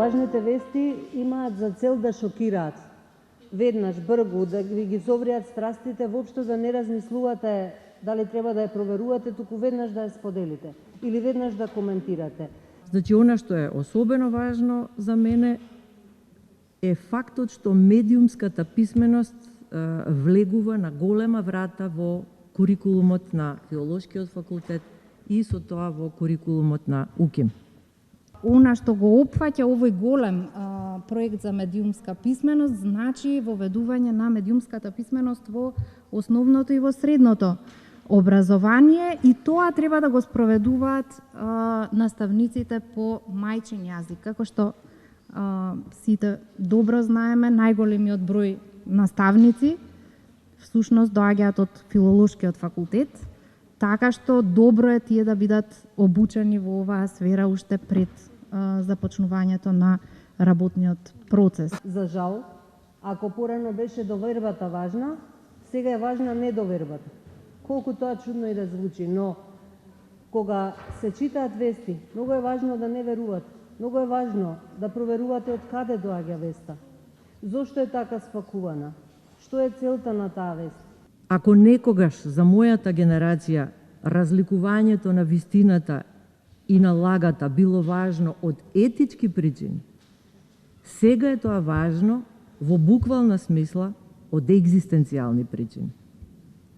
лажните вести имаат за цел да шокираат. Веднаш, бргу, да ги зовриат страстите, воопшто да не размислувате дали треба да ја проверувате, туку веднаш да ја споделите или веднаш да коментирате. Значи, она што е особено важно за мене е фактот што медиумската писменост влегува на голема врата во курикулумот на Филолошкиот факултет и со тоа во курикулумот на УКИМ. Она што го опфаќа овој голем проект за медиумска писменост, значи воведување на медиумската писменост во основното и во средното образование, и тоа треба да го спроведуваат наставниците по мајчин јазик. Како што сите добро знаеме, најголемиот број наставници всушност доаѓаат од Филолошкиот факултет, така што добро е тие да бидат обучени во оваа сфера уште пред започнувањето на работниот процес. За жал, ако порано беше довербата важна, сега е важна недовербата. Колку тоа чудно и да звучи, но кога се читаат вести, многу е важно да не верувате. Многу е важно да проверувате од каде доаѓа веста. Зошто е така спакувана? Што е целта на таа вест? Ако некогаш за мојата генерација разликувањето на вистината и на лагата било важно од етички причини, сега е тоа важно во буквална смисла од екзистенцијални причини.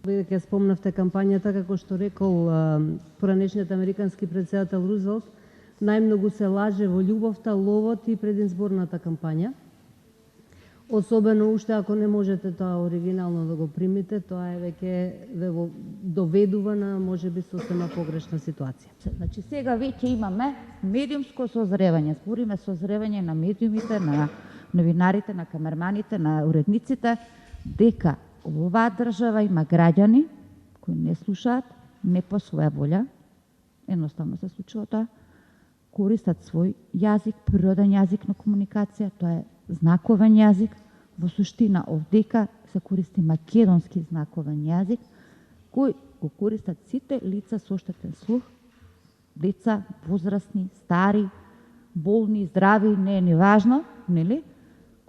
Бидејќи спомнавте кампањата, како што рекол поранешниот американски претседател Рузвелт, најмногу се лаже во љубовта, ловот и предизборната кампања. Особено уште ако не можете тоа оригинално да го примите, тоа е веќе ве доведува на можеби сосема погрешна ситуација. Значи сега веќе имаме медиумско созревање. Збориме созревање на медиумите, на новинарите, на камерманите, на уредниците, дека во оваа држава има граѓани кои не слушаат, не по своја волја, едноставно се случува тоа, користат свој јазик, природен јазик на комуникација, тоа е знаковен јазик. Во суштина овдека се користи македонски знаковен јазик, кој го користат сите лица со оштетен слух, деца, возрастни, стари, болни, здрави, не е ни важно, нели?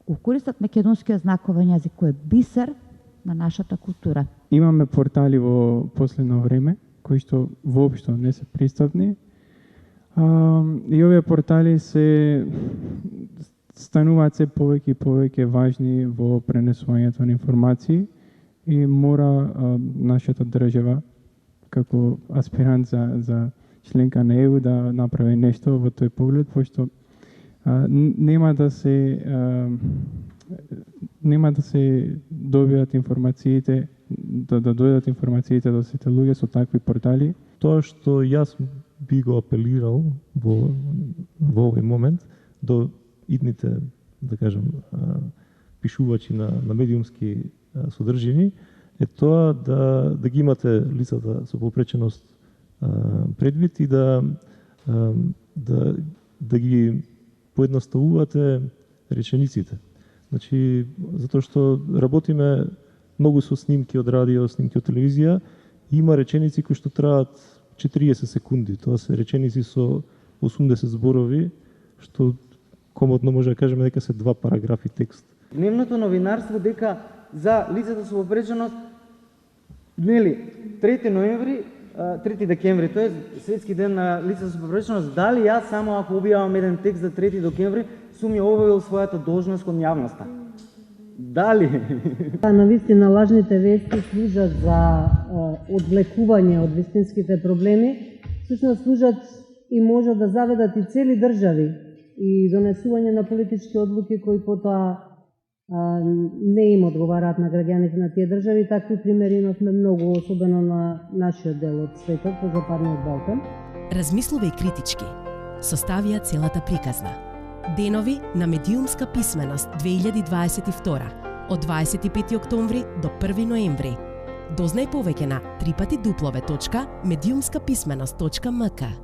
Го користат македонскиот знаковен јазик, кој е бисер на нашата култура. Имаме портали во последно време кои што воопшто не се пристапни. И овие портали се стануваат се повеќе и повеќе важни во пренесувањето на информации и мора нашата држава како аспирант за членка на ЕУ да направи нешто во тој поглед, пошто нема да се добијат информациите, да дојдат информациите до сите луѓе со такви портали. Тоа што јас би го апелирал во овој момент до идните, да кажем, пишувачи на медиумски содржини, е тоа да ги имате лицата со попреченост предвид и да ги поедноставувате речениците. Значи, затоа што работиме многу со снимки од радио, снимки од телевизија, има реченици кои што траат 40 секунди. Тоа се реченици со 80 зборови, што комотно може да кажеме дека се 2 параграфи текст. Дневното новинарство дека за лицата со попреченост, нели, 3 декември, тоа е светски ден на лицата со попреченост, дали јас само ако објавам еден текст за 3 декември, сум ја објавил својата должност кон јавноста? Дали? Навистина лажните вести служат за одвлекување од вистинските проблеми, всушност служат и можат да заведат и цели држави и донесување на политички одлуки кои потоа не им одговараат на граѓаните на тие држави. Такви примери имавме многу, особено на нашиот дел од светот, по Западниот Балкан. Размислувај критички. Составија целата приказна. Денови на медиумска писменост 2022 од 25 октомври до 1 ноември. Дознај повеќе на www.mediumskapисmenost.mk.